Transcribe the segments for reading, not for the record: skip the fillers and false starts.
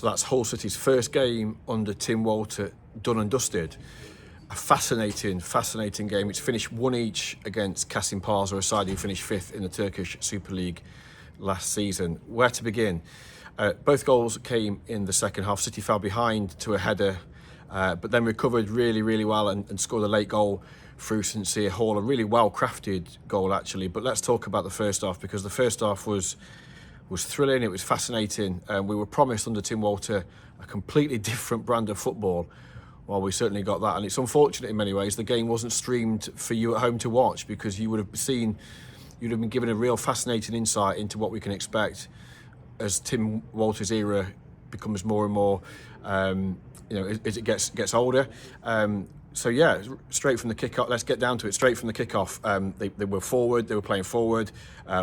So that's Hull City's first game under Tim Walter, done and dusted. A fascinating game. It's finished 1-1 against Kasimpasa, a side who finished 5th in the Turkish Super League last season. Where to begin? Both goals came in the second half. City fell behind to a header, but then recovered really well and scored a late goal through Sincere Hall. A really well-crafted goal, actually. But let's talk about the first half, because the first half was thrilling. It was fascinating. We were promised under Tim Walter a completely different brand of football. Well, we certainly got that, and it's unfortunate in many ways the game wasn't streamed for you at home to watch, because you'd have been given a real fascinating insight into what we can expect as Tim Walter's era becomes more and more, as it gets older. So yeah, straight from the kick-off. Let's get down to it. Straight from the kick-off, they were forward. They were playing forward.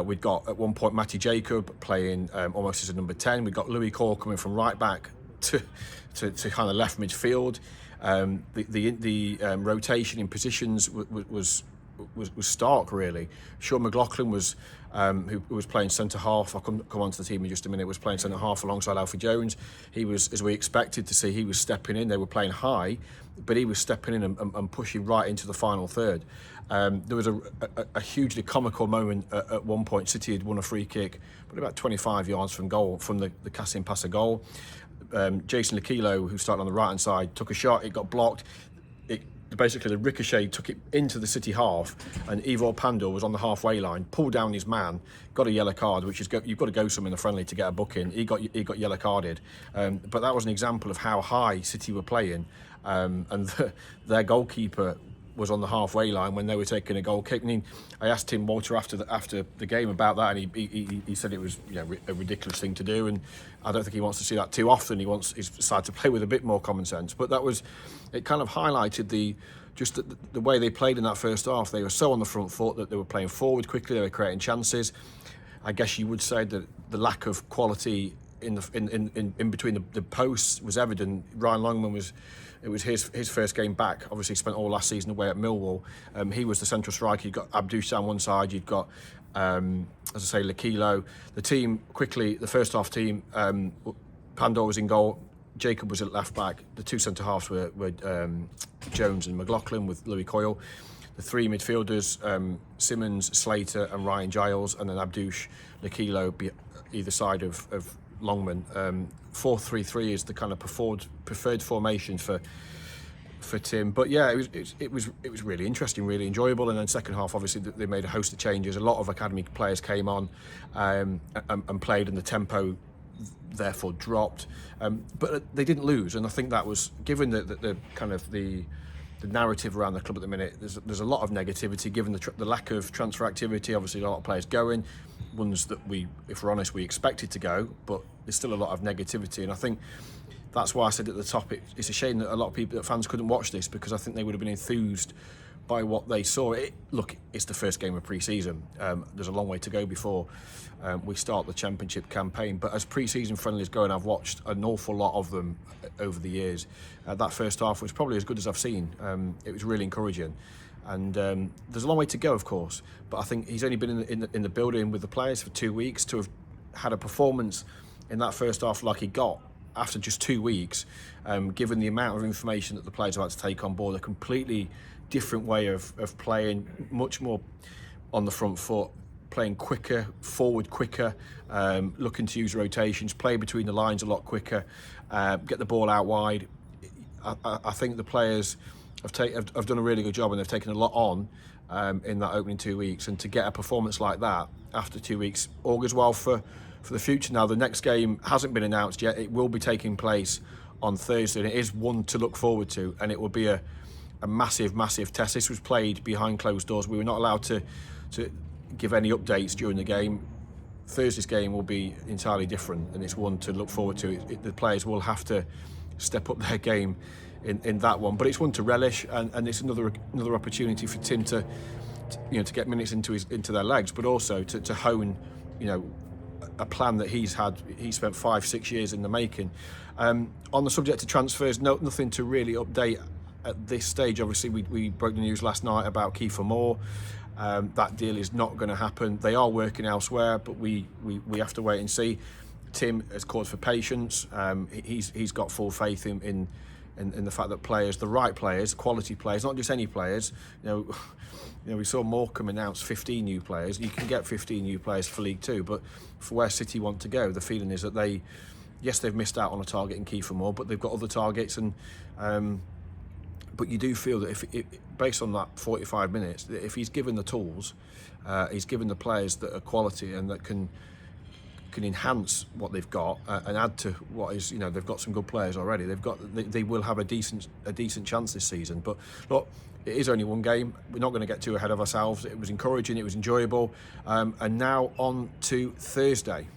We'd got at one point Matty Jacob playing almost as a number 10. We got Louis Cole coming from right back to kind of left midfield. The rotation in positions was stark, really. Sean McLaughlin was who was playing centre half. I'll come on to the team in just a minute. Was playing centre half alongside Alfie Jones. He was, as we expected to see, he was stepping in. They were playing high, but he was stepping in and pushing right into the final third. There was a hugely comical moment at one point. City had won a free kick, but about 25 yards from goal, from the Kasimpasa goal. Jason Lakilo, who started on the right hand side, took a shot. It got blocked. Basically, the ricochet took it into the City half, and Ivor Pandor was on the halfway line, pulled down his man, got a yellow card, which is you've got to go some in the friendly to get a booking. He got yellow carded, but that was an example of how high City were playing, and their goalkeeper was on the halfway line when they were taking a goal kick. I mean, I asked Tim Walter after the game about that, and he said it was a ridiculous thing to do, and I don't think he wants to see that too often. He wants his side to play with a bit more common sense. But it kind of highlighted the way they played in that first half. They were so on the front foot that they were playing forward quickly. They were creating chances. I guess you would say that the lack of quality in between the posts was evident. Ryan Longman it was his first game back. Obviously, spent all last season away at Millwall. He was the central striker. You've got Abdouche down one side. You've got, as I say, Lakilo. The team quickly, the first half team, Pandor was in goal. Jacob was at left back. The two centre halves were Jones and McLaughlin, with Louis Coyle. The three midfielders, Simmons, Slater and Ryan Giles, and then Abdouche, Lakilo either side of Longman. 4-3-3 is the kind of preferred formation for Tim. But yeah, it was really interesting, really enjoyable. And then second half, obviously, they made a host of changes. A lot of academy players came on and played, and the tempo therefore dropped. But they didn't lose, and I think that was, given the kind of the narrative around the club at the minute, there's a lot of negativity given the lack of transfer activity. Obviously, a lot of players going, ones that if we're honest, we expected to go, but there's still a lot of negativity. And I think that's why I said at the top, it's a shame that a lot of fans couldn't watch this, because I think they would have been enthused by what they saw. Look, it's the first game of pre-season. There's a long way to go before we start the championship campaign. But as pre-season friendlies go, and I've watched an awful lot of them over the years, that first half was probably as good as I've seen. It was really encouraging. And there's a long way to go, of course. But I think he's only been in the building with the players for 2 weeks. To have had a performance in that first half like he got after just 2 weeks, given the amount of information that the players have had to take on board, a completely different way of playing, much more on the front foot, playing quicker, forward quicker, looking to use rotations, play between the lines a lot quicker, get the ball out wide. I think the players have done a really good job, and they've taken a lot on in that opening 2 weeks. And to get a performance like that after 2 weeks augurs well for the future. Now, the next game hasn't been announced yet. It will be taking place on Thursday, and it is one to look forward to, and it will be a massive test. This was played behind closed doors. We were not allowed to give any updates during the game. Thursday's game will be entirely different, and it's one to look forward to. The players will have to step up their game in that one, but it's one to relish, and it's another opportunity for Tim to get minutes into their legs, but also to hone a plan that he's spent 5-6 years in the making. On the subject of transfers, nothing to really update at this stage. Obviously, we broke the news last night about Kiefer Moore. That deal is not going to happen. They are working elsewhere, but we have to wait and see. Tim has called for patience. He's got full faith in the fact that players, the right players, quality players, not just any players. We saw Morecambe announce 15 new players. You can get 15 new players for League Two, but for where City want to go, the feeling is that they've missed out on a target in Kiefer Moore, but they've got other targets, and but you do feel that if based on that 45 minutes, that if he's given the tools, he's given the players that are quality and that can enhance what they've got and add to what is, they've got some good players already. They will have a decent chance this season. But look, it is only one game. We're not going to get too ahead of ourselves. It was encouraging. It was enjoyable. And now on to Thursday.